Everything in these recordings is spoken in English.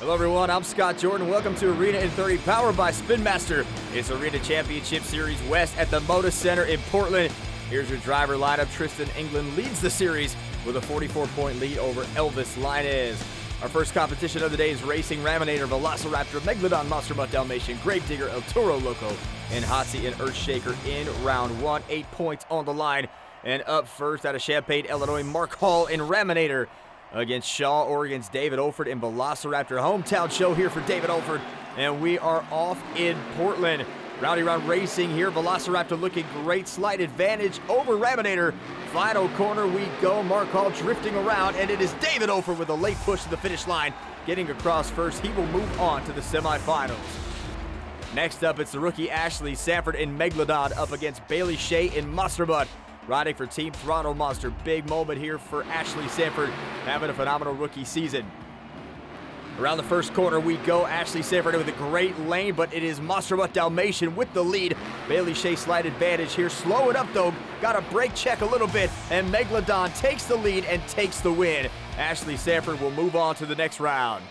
Hello everyone, I'm Scott Jordan. Welcome to Arena in 30, powered by Spin Master. It's Arena Championship Series West at the Moda Center in Portland. Here's your driver lineup. Tristan England leads the series with a 44-point lead over Elvis Lainez. Our first competition of the day is Racing Raminator, Velociraptor, Megalodon, Monster Mutt Dalmatian, Gravedigger, Toro Loco, and Hotsy and Earthshaker in round one. 8 points on the line. And up first out of Champaign, Illinois, Mark Hall in Raminator against Shaw, Oregon's David Olfert in Velociraptor. Hometown show here for David Olfert, and we are off in Portland. Rowdy Round Racing here. Velociraptor looking great. Slight advantage over Raminator. Final corner we go. Mark Hall drifting around, and it is David Olfert with a late push to the finish line. Getting across first, he will move on to the semifinals. Next up, it's the rookie Ashley Sanford in Megalodon up against Bailey Shea in Monster Mutt. Riding for Team Throttle Monster. Big moment here for Ashley Sanford, having a phenomenal rookie season. Around the first corner we go. Ashley Sanford with a great lane, but it is Monster Mutt Dalmatian with the lead. Bailey Shea slight advantage here. Slow it up though. Got to brake check a little bit, and Megalodon takes the lead and takes the win. Ashley Sanford will move on to the next round.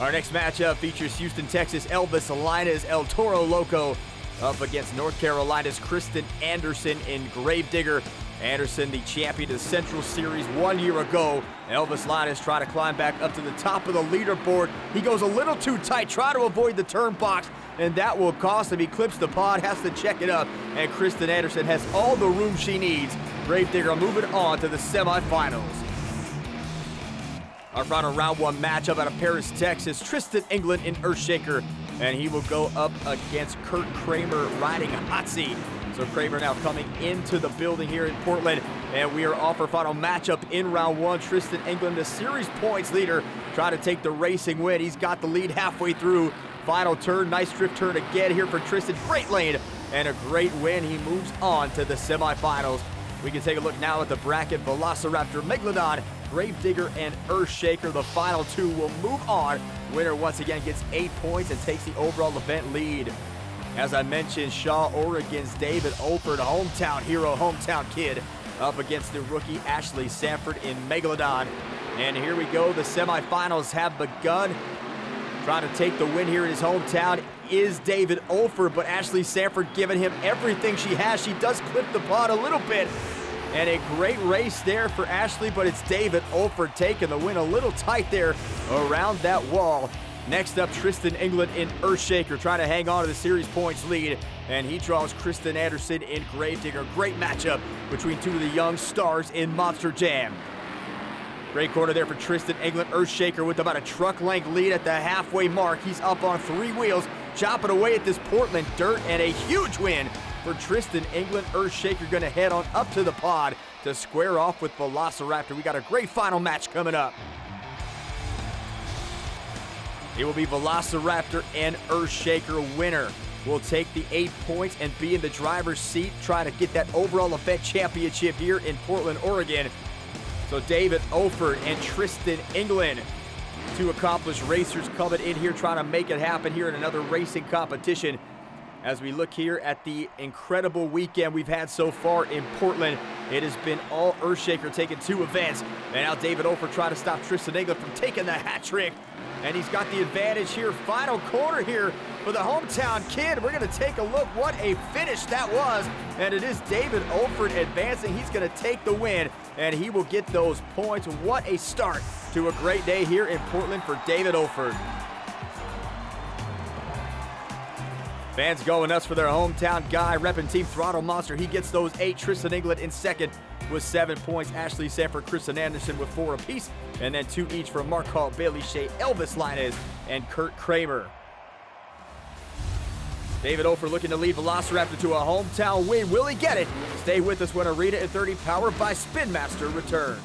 Our next matchup features Houston, Texas, Elvis Lainez, El Toro Loco up against North Carolina's Tristan Anderson in Gravedigger. Anderson, the champion of the Central Series 1 year ago. Elvis Lainez trying to climb back up to the top of the leaderboard. He goes a little too tight, trying to avoid the turn box, and that will cost him. He clips the pod, has to check it up, and Tristan Anderson has all the room she needs. Gravedigger moving on to the semifinals. Our final round one matchup out of Paris, Texas, Tristan England in Earthshaker, and he will go up against Kurt Kramer riding Hotsy. So Kramer now coming into the building here in Portland, and we are off our final matchup in round one. Tristan England, the series points leader, trying to take the racing win. He's got the lead halfway through. Final turn, nice drift turn again here for Tristan. Great lane and a great win. He moves on to the semifinals. We can take a look now at the bracket. Velociraptor, Megalodon, Gravedigger, and Earthshaker. The final two will move on. Winner once again gets 8 points and takes the overall event lead. As I mentioned, Shaw, Oregon's David Olfert, a hometown hero, hometown kid, up against the rookie Ashley Sanford in Megalodon. And here we go, the semifinals have begun. Trying to take the win here in his hometown is David Olfert, but Ashley Sanford giving him everything she has. She does clip the pod a little bit. And a great race there for Ashley, but it's David Olfert taking the win a little tight there around that wall. Next up, Tristan England in Earthshaker, trying to hang on to the series points lead, and he draws Tristan Anderson in Gravedigger. Great matchup between two of the young stars in Monster Jam. Great corner there for Tristan England. Earthshaker with about a truck length lead at the halfway mark. He's up on three wheels, chopping away at this Portland dirt, and a huge win for Tristan England. Earthshaker gonna head on up to the pod to square off with Velociraptor. We got a great final match coming up. It will be Velociraptor and Earthshaker. Winner will take the 8 points and be in the driver's seat, trying to get that overall event championship here in Portland, Oregon. So David Olfert and Tristan England, two accomplished racers, coming in here trying to make it happen here in another racing competition. As we look here at the incredible weekend we've had so far in Portland, it has been all Earthshaker taking two events. And now David Olfert trying to stop Tristan England from taking the hat trick. And he's got the advantage here. Final corner here for the hometown kid. We're going to take a look. What a finish that was. And it is David Olfert advancing. He's going to take the win, and he will get those points. What a start to a great day here in Portland for David Olfert. Fans going nuts for their hometown guy, repping Team Throttle Monster. He gets those 8. Tristan England in second with 7 points. Ashley Sanford, Tristan Anderson with 4 apiece. And then 2 each for Mark Hall, Bailey Shea, Elvis Lainez, and Kurt Kramer. David Olfert looking to lead Velociraptor to a hometown win. Will he get it? Stay with us when Arena in 30, powered by Spin Master, returns.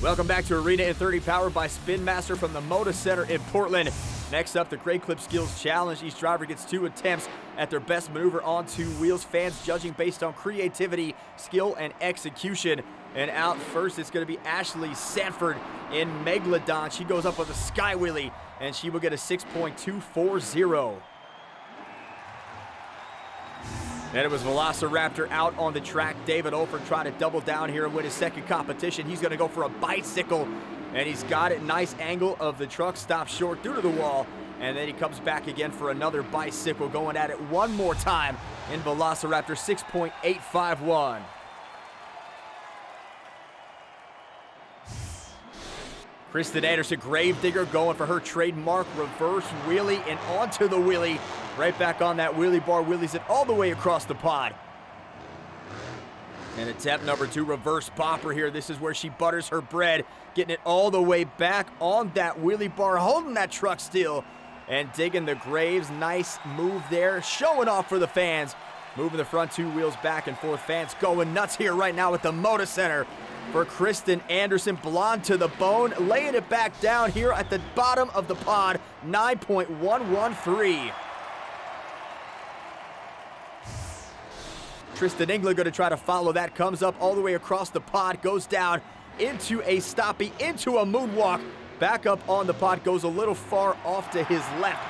Welcome back to Arena in 30, powered by Spin Master from the Moda Center in Portland. Next up, the Great Clip Skills Challenge. Each driver gets 2 attempts at their best maneuver on 2 wheels. Fans judging based on creativity, skill, and execution. And out first, it's going to be Ashley Sanford in Megalodon. She goes up with a sky wheelie, and she will get a 6.240. And it was Velociraptor out on the track. David Olfert trying to double down here and win his second competition. He's going to go for a bicycle, and he's got it. Nice angle of the truck, stops short due to the wall, and then he comes back again for another bicycle, going at it one more time in Velociraptor 6.851. Tristan Anderson, Gravedigger, going for her trademark reverse wheelie and onto the wheelie. Right back on that wheelie bar, wheelies it all the way across the pod. And attempt number 2, reverse popper here. This is where she butters her bread, getting it all the way back on that wheelie bar, holding that truck still and digging the graves. Nice move there, showing off for the fans. Moving the front 2 wheels back and forth. Fans going nuts here right now at the Moda Center for Tristan Anderson. Blonde to the bone, laying it back down here at the bottom of the pod, 9.113. Tristan England going to try to follow that. Comes up all the way across the pod, goes down into a stoppie, into a moonwalk. Back up on the pod, goes a little far off to his left.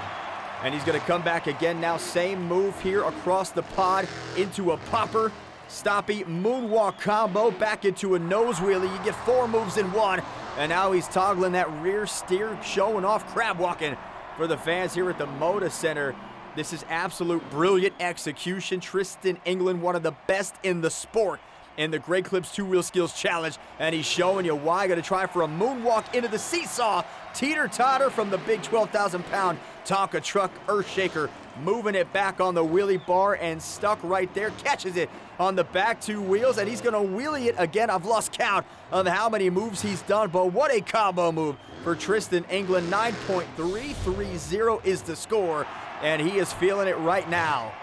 And he's going to come back again now. Same move here across the pod into a popper. Stoppie, moonwalk combo, back into a nose wheelie. You get 4 moves in one. And now he's toggling that rear steer, showing off crab walking for the fans here at the Moda Center. This is absolute brilliant execution. Tristan England, one of the best in the sport in the Great Clips 2-Wheel Skills Challenge. And he's showing you why. Going to try for a moonwalk into the seesaw. Teeter-totter from the big 12,000-pound Tonka truck Earthshaker. Moving it back on the wheelie bar and stuck right there. Catches it on the back 2 wheels, and he's going to wheelie it again. I've lost count of how many moves he's done, but what a combo move for Tristan England. 9.330 is the score, and he is feeling it right now.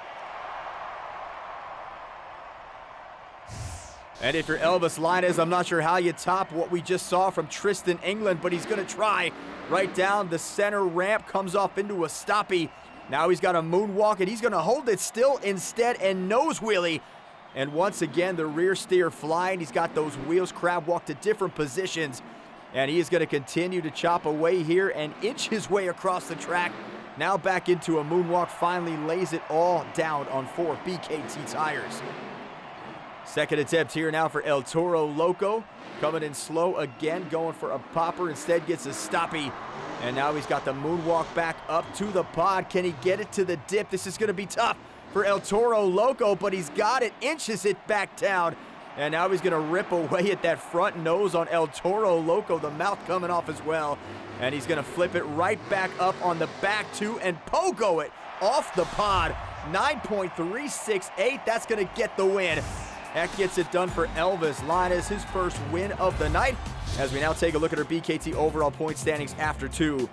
And if you're Elvis Lainez, I'm not sure how you top what we just saw from Tristan England, but he's going to try right down the center ramp, comes off into a stoppie. Now he's got a moonwalk, and he's going to hold it still instead and nose wheelie. And once again, the rear steer flying. He's got those wheels crab walk to different positions, and he is going to continue to chop away here and inch his way across the track. Now back into a moonwalk, finally lays it all down on 4 BKT tires. Second attempt here now for El Toro Loco. Coming in slow again, going for a popper. Instead gets a stoppie. And now he's got the moonwalk back up to the pod. Can he get it to the dip? This is going to be tough for El Toro Loco, but he's got it, inches it back down. And now he's going to rip away at that front nose on El Toro Loco. The mouth coming off as well. And he's going to flip it right back up on the back 2 and pogo it off the pod. 9.368. That's going to get the win. That gets it done for Elvis Lainez, his first win of the night, as we now take a look at our BKT overall point standings after 2.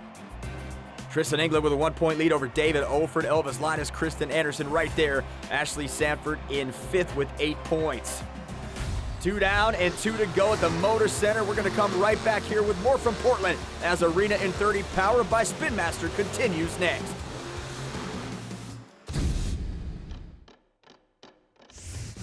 Tristan England with a 1-point lead over David Olfert. Elvis Lainez, Tristan Anderson right there. Ashley Sanford in 5th with 8 points. 2 down and 2 to go at the Moda Center. We're going to come right back here with more from Portland as Arena in 30 powered by Spin Master continues next.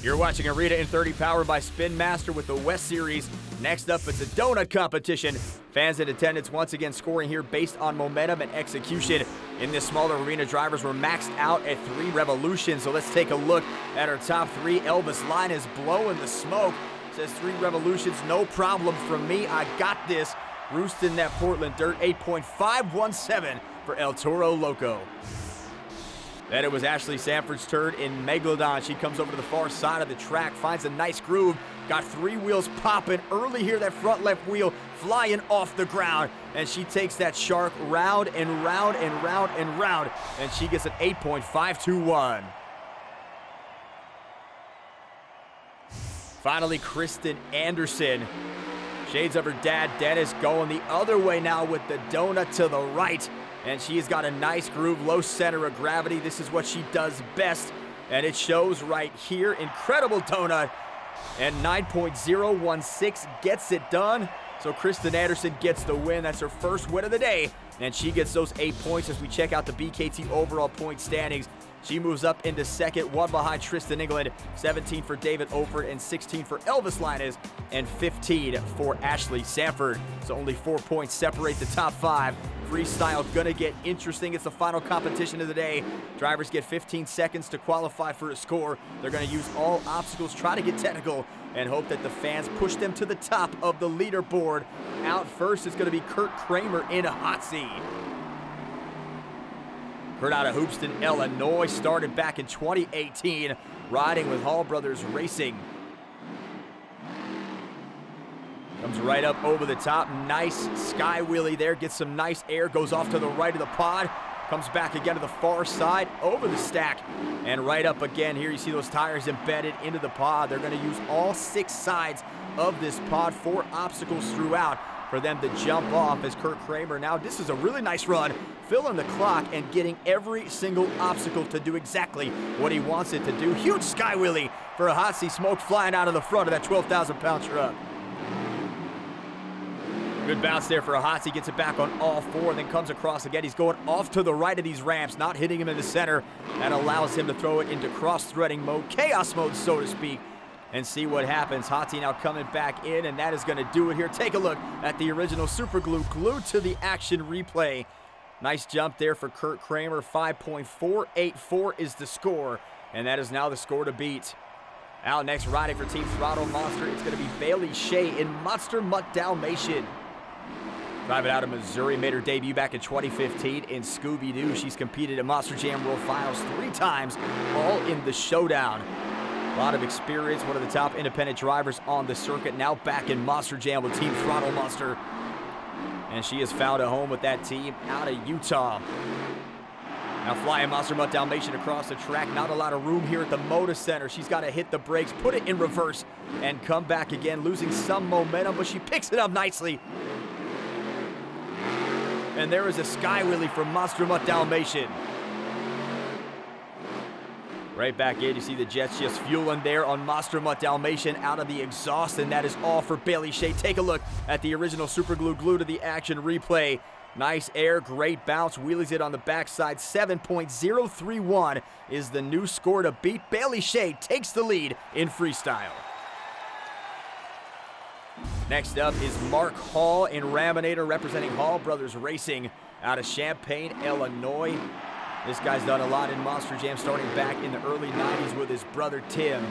You're watching Arena in 30 powered by Spin Master with the West Series. Next up, it's a donut competition. Fans in attendance once again scoring here based on momentum and execution. In this smaller arena, drivers were maxed out at 3 revolutions. So let's take a look at our top 3. Elvis Lainez blowing the smoke. Says 3 revolutions, no problem from me. I got this. Roosting that Portland dirt, 8.517 for El Toro Loco. Then it was Ashley Sanford's turn in Megalodon. She comes over to the far side of the track, finds a nice groove, got 3 wheels popping early here, that front left wheel flying off the ground, and she takes that shark round and round and round and round, and she gets an 8.521. Finally, Tristan Anderson. Shades of her dad, Dennis, going the other way now with the donut to the right. And she's got a nice groove, low center of gravity. This is what she does best, and it shows right here. Incredible donut, and 9.016 gets it done. So Tristan Anderson gets the win. That's her first win of the day, and she gets those 8 points as we check out the BKT overall point standings. She moves up into second, one behind Tristan England, 17 for David Olfert, and 16 for Elvis Lainez, and 15 for Ashley Sanford. So only 4 points separate the top 5. Freestyle gonna get interesting. It's the final competition of the day. Drivers get 15 seconds to qualify for a score. They're gonna use all obstacles, try to get technical, and hope that the fans push them to the top of the leaderboard. Out first is gonna be Kurt Kramer in a hot seat. Kurt out of Hoopeston, Illinois, started back in 2018, riding with Hall Brothers Racing. Comes right up over the top, nice sky wheelie there, gets some nice air, goes off to the right of the pod, comes back again to the far side, over the stack, and right up again. Here you see those tires embedded into the pod. They're gonna use all 6 sides of this pod, 4 obstacles throughout for them to jump off as Kurt Kramer. Now this is a really nice run, filling the clock and getting every single obstacle to do exactly what he wants it to do. Huge sky wheelie for a hot seat, smoke flying out of the front of that 12,000-pound truck. Good bounce there for a hot seat, gets it back on all 4, and then comes across again. He's going off to the right of these ramps, not hitting him in the center. That allows him to throw it into cross-threading mode, chaos mode, so to speak, and see what happens. Hot seat now coming back in, and that is going to do it here. Take a look at the original super glue, glued to the action replay. Nice jump there for Kurt Kramer. 5.484 is the score, and that is now the score to beat. Out next, riding for Team Throttle Monster, it's going to be Bailey Shea in Monster Mutt Dalmatian. Driving out of Missouri, made her debut back in 2015 in Scooby-Doo. She's competed at Monster Jam World Finals 3 times, all in the showdown. A lot of experience, one of the top independent drivers on the circuit, now back in Monster Jam with Team Throttle Monster. And she has found a home with that team out of Utah. Now flying Monster Mutt Dalmatian across the track. Not a lot of room here at the Moda Center. She's got to hit the brakes, put it in reverse, and come back again, losing some momentum, but she picks it up nicely. And there is a sky wheelie from Monster Mutt Dalmatian. Right back in, you see the Jets just fueling there on Monster Mutt Dalmatian out of the exhaust, and that is all for Bailey Shea. Take a look at the original super glue, glued to the action replay. Nice air, great bounce, wheelies it on the backside. 7.031 is the new score to beat. Bailey Shea takes the lead in freestyle. Next up is Mark Hall in Raminator, representing Hall Brothers Racing out of Champaign, Illinois. This guy's done a lot in Monster Jam, starting back in the early 90s with his brother Tim.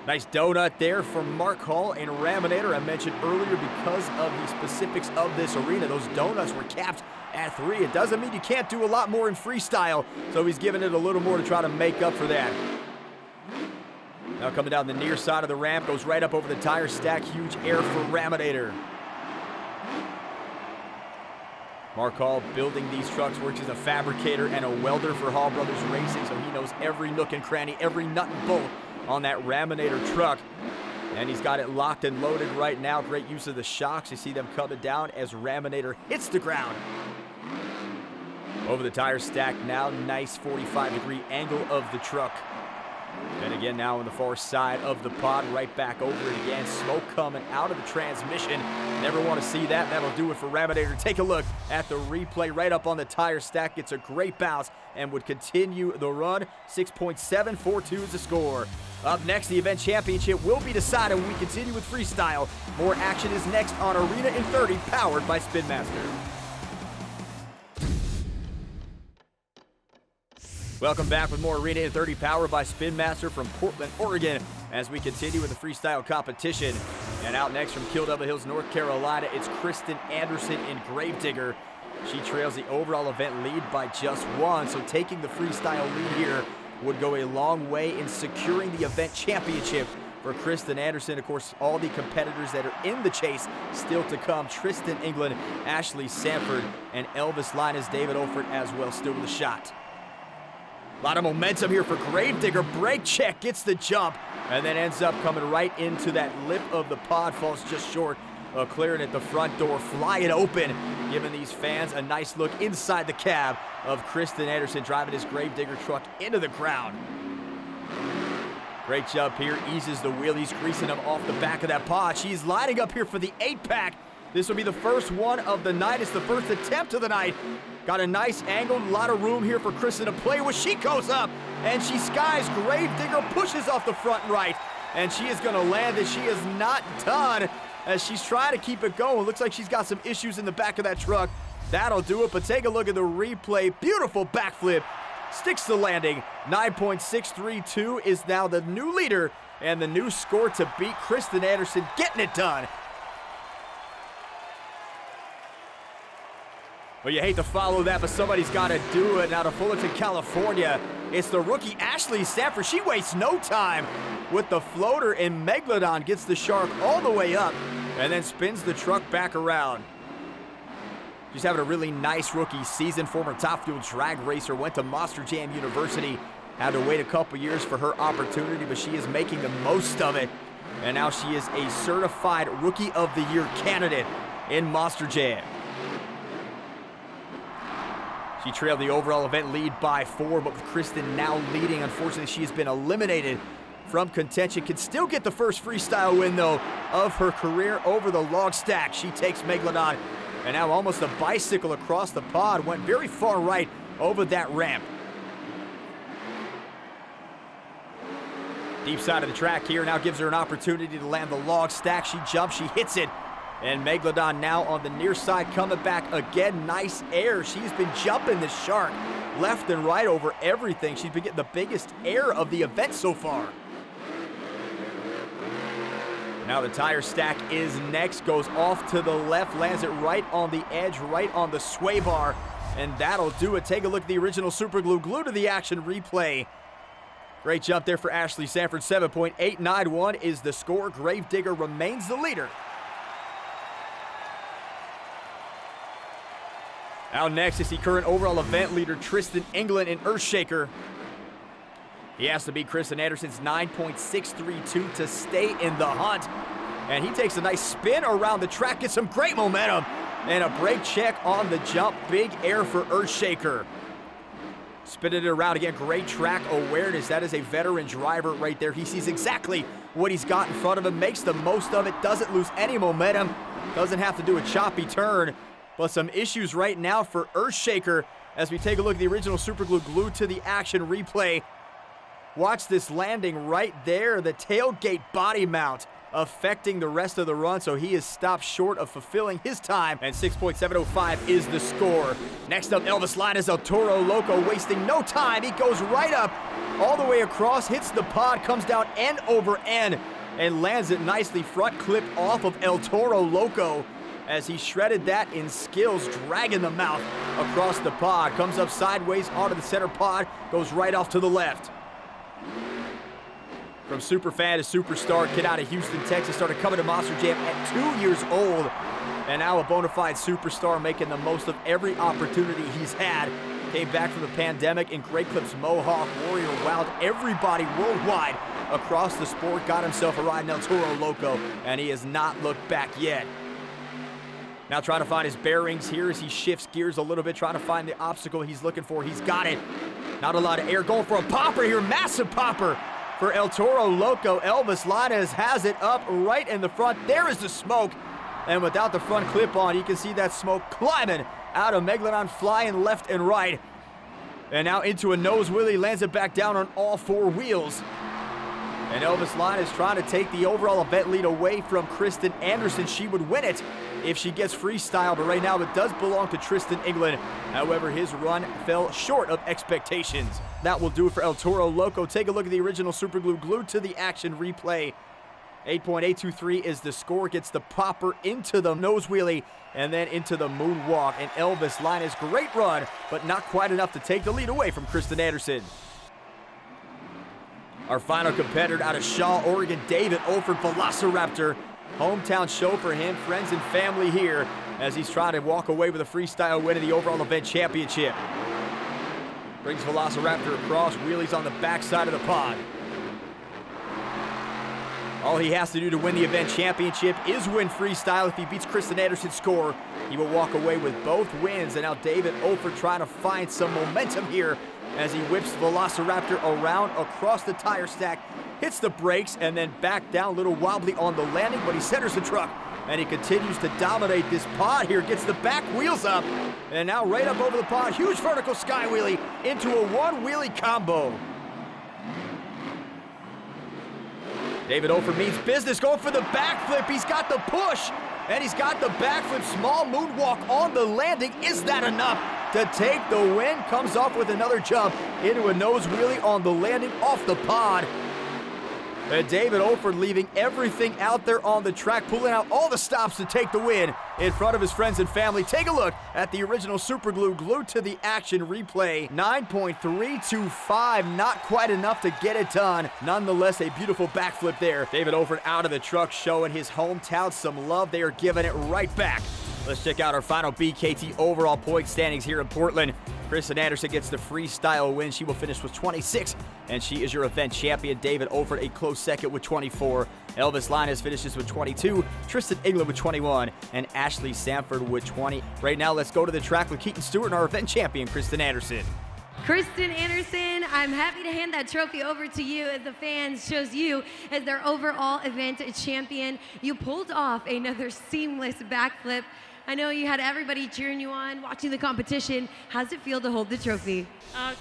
Nice donut there from Mark Hall in Raminator. I mentioned earlier, because of the specifics of this arena, those donuts were capped at 3. It doesn't mean you can't do a lot more in freestyle, so he's giving it a little more to try to make up for that. Now coming down the near side of the ramp, goes right up over the tire stack. Huge air for Raminator. Mark Hall building these trucks, works as a fabricator and a welder for Hall Brothers Racing, so he knows every nook and cranny, every nut and bolt on that Raminator truck. And he's got it locked and loaded right now. Great use of the shocks. You see them coming down as Raminator hits the ground. Over the tire stack now, nice 45-degree angle of the truck. And again now on the far side of the pod, right back over it again. Smoke coming out of the transmission. Never want to see that. That'll do it for Raminator. Take a look at the replay right up on the tire stack. Gets a great bounce and would continue the run. 6.742 is the score. Up next, the event championship will be decided when we continue with freestyle. More action is next on Arena in 30, powered by Spin Master. Welcome back with more Arena in 30, powered by Spin Master from Portland, Oregon, as we continue with the freestyle competition. And out next from Kill Devil Hills, North Carolina, it's Tristan Anderson in Gravedigger. She trails the overall event lead by just 1, so taking the freestyle lead here would go a long way in securing the event championship for Tristan Anderson. Of course, all the competitors that are in the chase still to come. Tristan England, Ashley Sanford, and Elvis Lainez, David Olfert as well, still with a shot. A lot of momentum here for Gravedigger. Brake check, gets the jump, and then ends up coming right into that lip of the pod. Falls just short of clearing at the front door. Flying open, giving these fans a nice look inside the cab of Tristan Anderson, driving his Gravedigger truck into the ground. Great jump here, eases the wheelies, greasing them off the back of that pod. She's lining up here for the 8-pack. This will be the first one of the night. It's the first attempt of the night. Got a nice angle, a lot of room here for Kristen to play with. She goes up, and she skies. Gravedigger pushes off the front right, and she is going to land it. She is not done as she's trying to keep it going. Looks like she's got some issues in the back of that truck. That'll do it, but take a look at the replay. Beautiful backflip. Sticks the landing. 9.632 is now the new leader and the new score to beat Kristen Anderson, getting it done. Well, you hate to follow that, but somebody's got to do it. Now to Fullerton, California, it's the rookie Ashley Sanford. She wastes no time with the floater, and Megalodon gets the shark all the way up and then spins the truck back around. She's having a really nice rookie season. Former Top Fuel drag racer, went to Monster Jam University. Had to wait a couple years for her opportunity, but she is making the most of it. And now she is a certified Rookie of the Year candidate in Monster Jam. She trailed the overall event lead by 4, but with Kristen now leading, unfortunately, she has been eliminated from contention. Can still get the first freestyle win, though, of her career over the log stack. She takes Megalodon, and now almost a bicycle across the pod. Went very far right over that ramp. Deep side of the track here now gives her an opportunity to land the log stack. She jumps, she hits it. And Megalodon now on the near side coming back again. Nice air. She's been jumping the shark left and right over everything. She's been getting the biggest air of the event so far. Now the tire stack is next. Goes off to the left. Lands it right on the edge, right on the sway bar. And that'll do it. Take a look at the original super glue. Glue to the action replay. Great jump there for Ashley Sanford. 7.891 is the score. Gravedigger remains the leader. Now next is the current overall event leader, Tristan England in Earthshaker. He has to beat Kristen Anderson's 9.632 to stay in the hunt. And he takes a nice spin around the track, gets some great momentum, and a brake check on the jump. Big air for Earthshaker. Spinning it around again, great track awareness. That is a veteran driver right there. He sees exactly what he's got in front of him, makes the most of it, doesn't lose any momentum, doesn't have to do a choppy turn. But some issues right now for Earthshaker as we take a look at the original superglue glued to the action replay. Watch this landing right there, the tailgate body mount affecting the rest of the run, so he is stopped short of fulfilling his time, and 6.705 is the score. Next up, Elvis Lainez, El Toro Loco, wasting no time. He goes right up, all the way across, hits the pod, comes down end over end, and lands it nicely. Front clip off of El Toro Loco as he shredded that in skills, dragging the mouth across the pod. Comes up sideways onto the center pod, goes right off to the left. From superfan to superstar, kid out of Houston, Texas, started coming to Monster Jam at 2 years old, and now a bona fide superstar making the most of every opportunity he's had. Came back from the pandemic in Great Clips, Mohawk, Warrior, Wild, everybody worldwide across the sport got himself a ride in El Toro Loco, and he has not looked back yet. Now trying to find his bearings here as he shifts gears a little bit, trying to find the obstacle he's looking for. He's got it. Not a lot of air, going for a popper here, massive popper for El Toro Loco. Elvis Lainez has it up right in the front. There is the smoke, and without the front clip on, you can see that smoke climbing out of Megalodon, flying left and right. And now into a nose wheelie, lands it back down on all 4 wheels. And Elvis Lainez trying to take the overall event lead away from Kristen Anderson. She would win it if she gets freestyle, but right now it does belong to Tristan England. However, his run fell short of expectations. That will do it for El Toro Loco. Take a look at the original superglue glued to the action replay. 8.823 is the score. Gets the popper into the nose wheelie and then into the moonwalk. And Elvis Lainez, great run, but not quite enough to take the lead away from Kristen Anderson. Our final competitor out of Shaw, Oregon, David Olfert, Velociraptor. Hometown show for him, friends and family here as he's trying to walk away with a freestyle win in the overall event championship. Brings Velociraptor across, wheelies on the backside of the pod. All he has to do to win the event championship is win freestyle. If he beats Kristen Anderson's score, he will walk away with both wins. And now David Olfert trying to find some momentum here as he whips Velociraptor around across the tire stack, hits the brakes, and then back down a little wobbly on the landing, but he centers the truck and he continues to dominate this pod here. Gets the back wheels up, and now right up over the pod. Huge vertical sky wheelie into a one wheelie combo. David Olfert means business, going for the backflip. He's got the push, and he's got the backflip. Small moonwalk on the landing. Is that enough to take the win? Comes off with another jump into a nose wheelie on the landing off the pod. And David Olfert leaving everything out there on the track, pulling out all the stops to take the win in front of his friends and family. Take a look at the original Super Glue glued to the action replay. 9.325, not quite enough to get it done. Nonetheless, a beautiful backflip there. David Olfert out of the truck, showing his hometown some love. They are giving it right back. Let's check out our final BKT overall point standings here in Portland. Tristan Anderson gets the freestyle win. She will finish with 26, and she is your event champion. David Olfert a close second with 24. Elvis Lainez finishes with 22. Tristan England with 21, and Ashley Sanford with 20. Right now, let's go to the track with Keaton Stewart and our event champion, Tristan Anderson. Kristen Anderson, I'm happy to hand that trophy over to you as the fans chose you as their overall event champion. You pulled off another seamless backflip. I know you had everybody cheering you on, watching the competition. How's it feel to hold the trophy?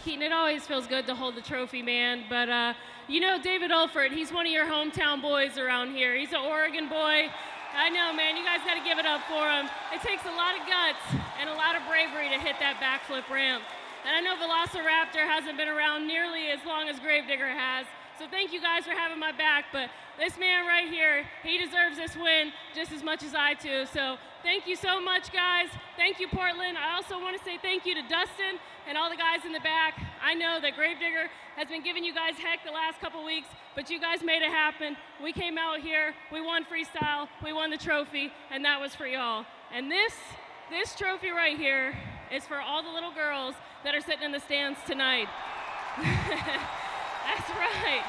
Keaton, it always feels good to hold the trophy, man. But, you know, David Olfert, he's one of your hometown boys around here. He's an Oregon boy. I know, man, you guys got to give it up for him. It takes a lot of guts and a lot of bravery to hit that backflip ramp. And I know Velociraptor hasn't been around nearly as long as Gravedigger has. So thank you guys for having my back, but this man right here, he deserves this win just as much as I do. So thank you so much, guys. Thank you, Portland. I also want to say thank you to Dustin and all the guys in the back. I know that Gravedigger has been giving you guys heck the last couple weeks, but you guys made it happen. We came out here, we won freestyle, we won the trophy, and that was for y'all. And this trophy right here is for all the little girls that are sitting in the stands tonight. That's right.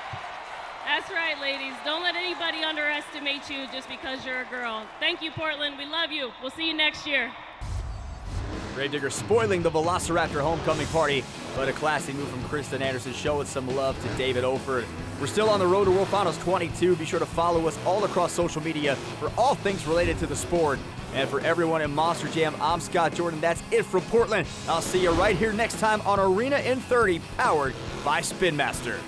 That's right, ladies. Don't let anybody underestimate you just because you're a girl. Thank you, Portland. We love you. We'll see you next year. Gravedigger spoiling the Velociraptor homecoming party, but a classy move from Tristan Anderson, showing some love to David Olfert. We're still on the road to World Finals 22. Be sure to follow us all across social media for all things related to the sport. And for everyone in Monster Jam, I'm Scott Jordan. That's it from Portland. I'll see you right here next time on Arena in 30, powered by Spin Master.